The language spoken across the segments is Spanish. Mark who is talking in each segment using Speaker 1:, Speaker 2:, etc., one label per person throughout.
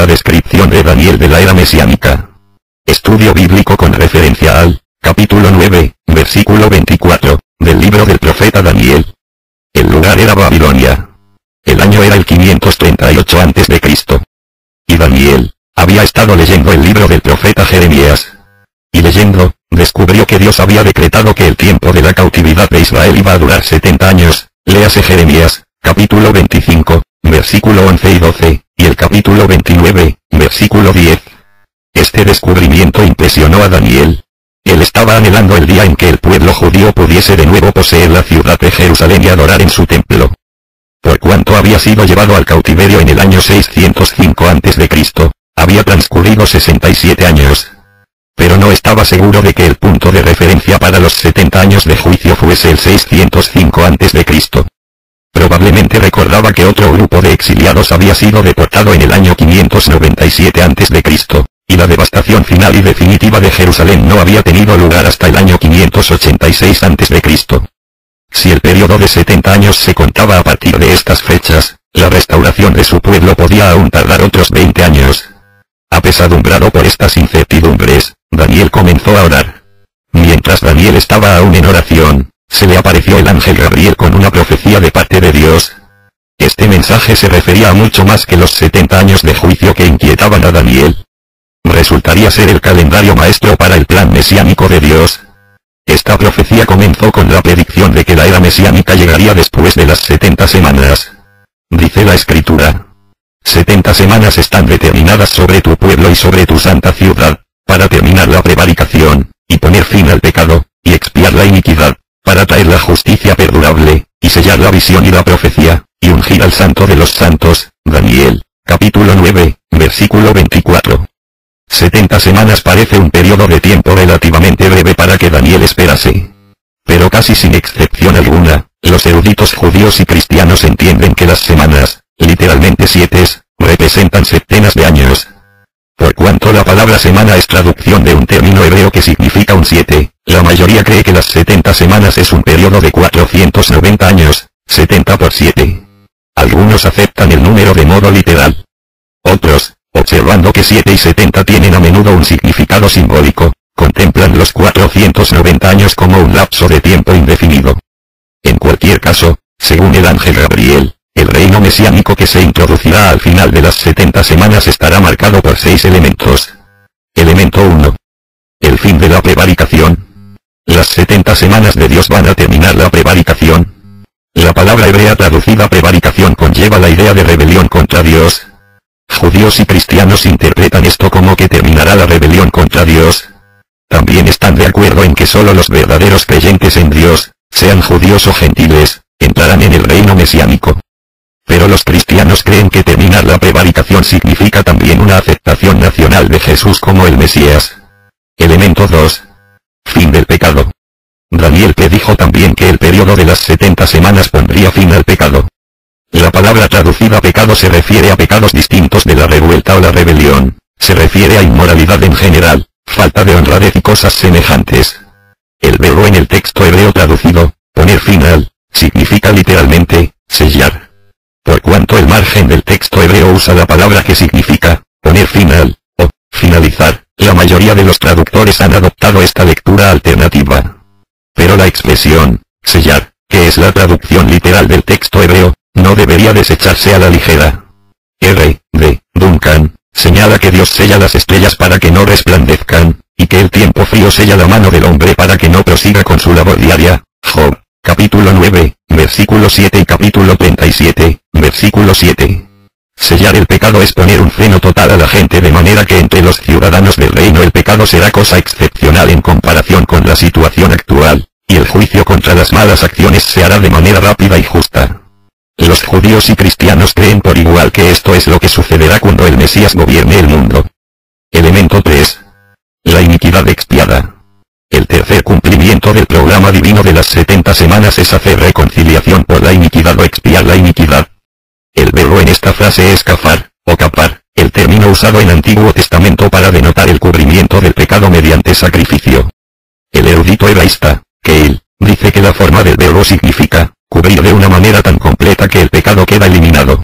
Speaker 1: La descripción de Daniel de la era mesiánica. Estudio bíblico con referencia al capítulo 9, versículo 24, del libro del profeta Daniel. El lugar era Babilonia. El año era el 538 a.C. Y Daniel había estado leyendo el libro del profeta Jeremías. Y leyendo, descubrió que Dios había decretado que el tiempo de la cautividad de Israel iba a durar 70 años, léase Jeremías, capítulo 25, versículo 11 y 12, y el capítulo 29, versículo 10. Este descubrimiento impresionó a Daniel. Él estaba anhelando el día en que el pueblo judío pudiese de nuevo poseer la ciudad de Jerusalén y adorar en su templo. Por cuanto había sido llevado al cautiverio en el año 605 a.C., había transcurrido 67 años. Pero no estaba seguro de que el punto de referencia para los 70 años de juicio fuese el 605 a.C. Probablemente recordaba que otro grupo de exiliados había sido deportado en el año 597 a.C., y la devastación final y definitiva de Jerusalén no había tenido lugar hasta el año 586 a.C. Si el periodo de 70 años se contaba a partir de estas fechas, la restauración de su pueblo podía aún tardar otros 20 años. Apesadumbrado por estas incertidumbres, Daniel comenzó a orar. Mientras Daniel estaba aún en oración, se le apareció el ángel Gabriel con una profecía de parte de Dios. Este mensaje se refería a mucho más que los 70 años de juicio que inquietaban a Daniel. Resultaría ser el calendario maestro para el plan mesiánico de Dios. Esta profecía comenzó con la predicción de que la era mesiánica llegaría después de las 70 semanas. Dice la Escritura: 70 semanas están determinadas sobre tu pueblo y sobre tu santa ciudad, para terminar la prevaricación, y poner fin al pecado, y expiar la iniquidad, para traer la justicia perdurable, y sellar la visión y la profecía, y ungir al santo de los santos. Daniel, capítulo 9, versículo 24. 70 semanas parece un periodo de tiempo relativamente breve para que Daniel esperase. Pero casi sin excepción alguna, los eruditos judíos y cristianos entienden que las semanas, literalmente sietes, representan centenas de años. Por cuanto la palabra semana es traducción de un término hebreo que significa un 7, la mayoría cree que las 70 semanas es un periodo de 490 años, 70 por 7. Algunos aceptan el número de modo literal. Otros, observando que 7 y 70 tienen a menudo un significado simbólico, contemplan los 490 años como un lapso de tiempo indefinido. En cualquier caso, según el ángel Gabriel, el reino mesiánico que se introducirá al final de las 70 semanas estará marcado por 6 elementos. Elemento 1. El fin de la prevaricación. Las 70 semanas de Dios van a terminar la prevaricación. La palabra hebrea traducida prevaricación conlleva la idea de rebelión contra Dios. Judíos y cristianos interpretan esto como que terminará la rebelión contra Dios. También están de acuerdo en que solo los verdaderos creyentes en Dios, sean judíos o gentiles, entrarán en el reino mesiánico. Pero los cristianos creen que terminar la prevaricación significa también una aceptación nacional de Jesús como el Mesías. Elemento 2. Fin del pecado. Daniel predijo también que el periodo de las 70 semanas pondría fin al pecado. La palabra traducida pecado se refiere a pecados distintos de la revuelta o la rebelión, se refiere a inmoralidad en general, falta de honradez y cosas semejantes. El verbo en el texto hebreo traducido, poner fin al, significa literalmente, sellar. Por cuanto el margen del texto hebreo usa la palabra que significa, poner fin al, o, finalizar, la mayoría de los traductores han adoptado esta lectura alternativa. Pero la expresión, sellar, que es la traducción literal del texto hebreo, no debería desecharse a la ligera. R.D. Duncan señala que Dios sella las estrellas para que no resplandezcan, y que el tiempo frío sella la mano del hombre para que no prosiga con su labor diaria. Job, capítulo 9, versículo 7 y capítulo 37, versículo 7. Sellar el pecado es poner un freno total a la gente de manera que entre los ciudadanos del reino el pecado será cosa excepcional en comparación con la situación actual, y el juicio contra las malas acciones se hará de manera rápida y justa. Los judíos y cristianos creen por igual que esto es lo que sucederá cuando el Mesías gobierne el mundo. Elemento 3. La iniquidad expiada. El tercer cumplimiento del programa divino de las 70 semanas es hacer reconciliación por la iniquidad o expiar la iniquidad. El verbo en esta frase es kafar, o kapar, el término usado en Antiguo Testamento para denotar el cubrimiento del pecado mediante sacrificio. El erudito hebraísta, Keil, dice que la forma del verbo significa, cubrir de una manera tan completa que el pecado queda eliminado.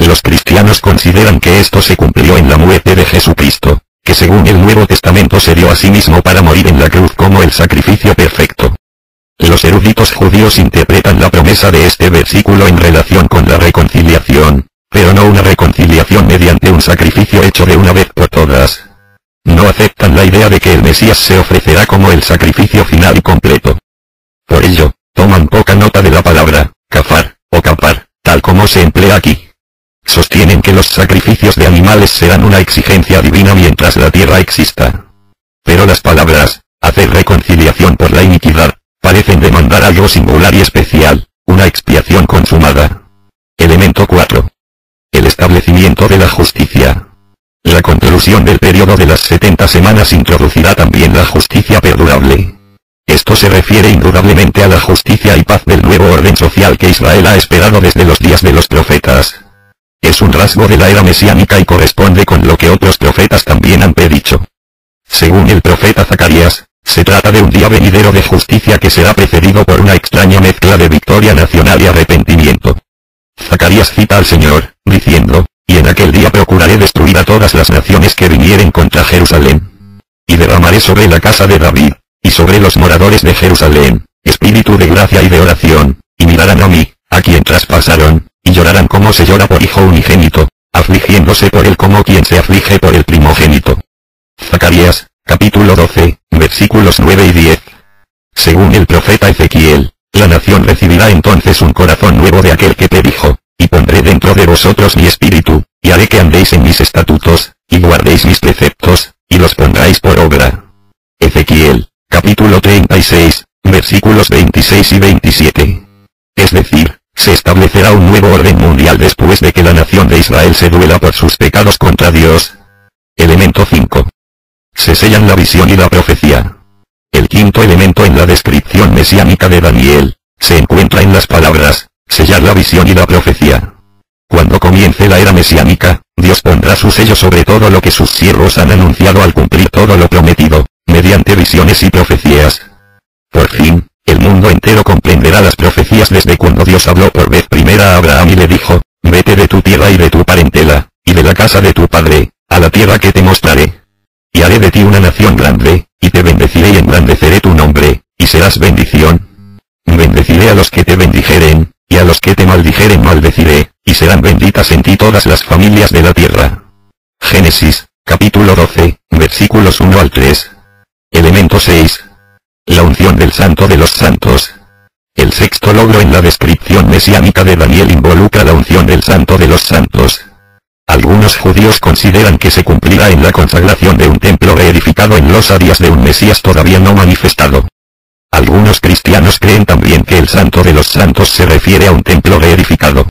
Speaker 1: Los cristianos consideran que esto se cumplió en la muerte de Jesucristo, que según el Nuevo Testamento se dio a sí mismo para morir en la cruz como el sacrificio perfecto. Los eruditos judíos interpretan la promesa de este versículo en relación con la reconciliación, pero no una reconciliación mediante un sacrificio hecho de una vez por todas. No aceptan la idea de que el Mesías se ofrecerá como el sacrificio final y completo. Por ello, toman poca nota de la palabra, kafar, o kapar, tal como se emplea aquí. Sostienen que los sacrificios de animales serán una exigencia divina mientras la tierra exista. Pero las palabras, hacer reconciliación por la iniquidad, parecen demandar algo singular y especial, una expiación consumada. Elemento 4. El establecimiento de la justicia. La conclusión del periodo de las 70 semanas introducirá también la justicia perdurable. Esto se refiere indudablemente a la justicia y paz del nuevo orden social que Israel ha esperado desde los días de los profetas. Es un rasgo de la era mesiánica y corresponde con lo que otros profetas también han predicho. Según el profeta Zacarías, se trata de un día venidero de justicia que será precedido por una extraña mezcla de victoria nacional y arrepentimiento. Zacarías cita al Señor, diciendo, y en aquel día procuraré destruir a todas las naciones que vinieren contra Jerusalén. Y derramaré sobre la casa de David, y sobre los moradores de Jerusalén, espíritu de gracia y de oración, y mirarán a mí, a quien traspasaron, y llorarán como se llora por hijo unigénito, afligiéndose por él como quien se aflige por el primogénito. Zacarías, capítulo 12, versículos 9 y 10. Según el profeta Ezequiel, la nación recibirá entonces un corazón nuevo de aquel que predijo, y pondré dentro de vosotros mi espíritu, y haré que andéis en mis estatutos, y guardéis mis preceptos, y los pondráis por obra. Ezequiel, capítulo 36, versículos 26 y 27. Es decir, se establecerá un nuevo orden mundial después de que la nación de Israel se duela por sus pecados contra Dios. Elemento 5. Se sellan la visión y la profecía. El quinto elemento en la descripción mesiánica de Daniel, se encuentra en las palabras, sellar la visión y la profecía. Cuando comience la era mesiánica, Dios pondrá su sello sobre todo lo que sus siervos han anunciado al cumplir todo lo prometido, mediante visiones y profecías. Por fin, el mundo entero comprenderá las profecías desde cuando Dios habló por vez primera a Abraham y le dijo, vete de tu tierra y de tu parentela, y de la casa de tu padre, a la tierra que te mostraré. Y haré de ti una nación grande, y te bendeciré y engrandeceré tu nombre, y serás bendición. Bendeciré a los que te bendijeren, y a los que te maldijeren maldeciré, y serán benditas en ti todas las familias de la tierra. Génesis, capítulo 12, versículos 1 al 3. Elemento 6. La unción del Santo de los Santos. El sexto logro en la descripción mesiánica de Daniel involucra la unción del Santo de los Santos. Algunos judíos consideran que se cumplirá en la consagración de un templo reedificado en los días de un Mesías todavía no manifestado. Algunos cristianos creen también que el Santo de los Santos se refiere a un templo reedificado.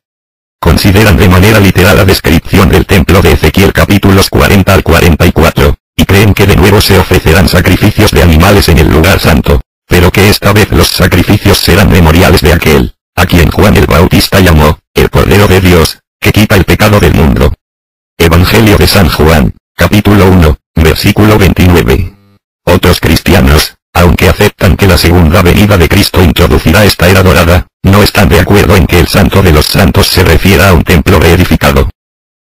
Speaker 1: Consideran de manera literal la descripción del templo de Ezequiel capítulos 40 al 44, y creen que de nuevo se ofrecerán sacrificios de animales en el lugar santo, pero que esta vez los sacrificios serán memoriales de aquel, a quien Juan el Bautista llamó, el Cordero de Dios, que quita el pecado del mundo. Evangelio de San Juan, capítulo 1, versículo 29. Otros cristianos, aunque aceptan que la segunda venida de Cristo introducirá esta era dorada, no están de acuerdo en que el Santo de los Santos se refiera a un templo reedificado.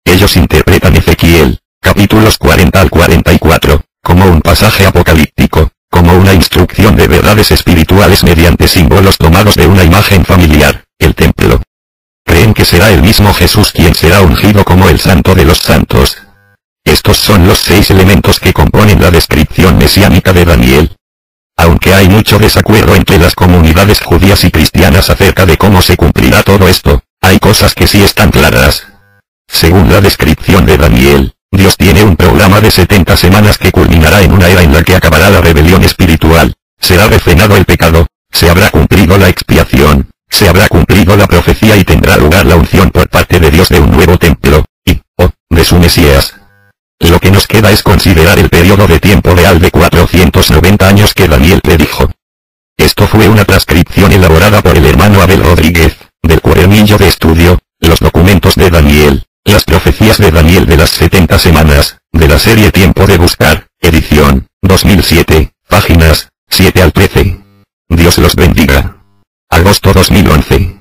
Speaker 1: Ellos interpretan Ezequiel, capítulos 40 al 44, como un pasaje apocalíptico, como una instrucción de verdades espirituales mediante símbolos tomados de una imagen familiar, el templo. Creen que será el mismo Jesús quien será ungido como el Santo de los Santos. Estos son los 6 elementos que componen la descripción mesiánica de Daniel. Aunque hay mucho desacuerdo entre las comunidades judías y cristianas acerca de cómo se cumplirá todo esto, hay cosas que sí están claras. Según la descripción de Daniel, Dios tiene un programa de 70 semanas que culminará en una era en la que acabará la rebelión espiritual, será refrenado el pecado, se habrá cumplido la expiación, se habrá cumplido la profecía y tendrá lugar la unción por parte de Dios de un nuevo templo, y, de su Mesías. Lo que nos queda es considerar el periodo de tiempo real de 490 años que Daniel predijo. Esto fue una transcripción elaborada por el hermano Abel Rodríguez, del cuadernillo de estudio, los documentos de Daniel, las profecías de Daniel de las 70 semanas, de la serie Tiempo de Buscar, edición, 2007, páginas, 7 al 13. Dios los bendiga. Agosto 2011.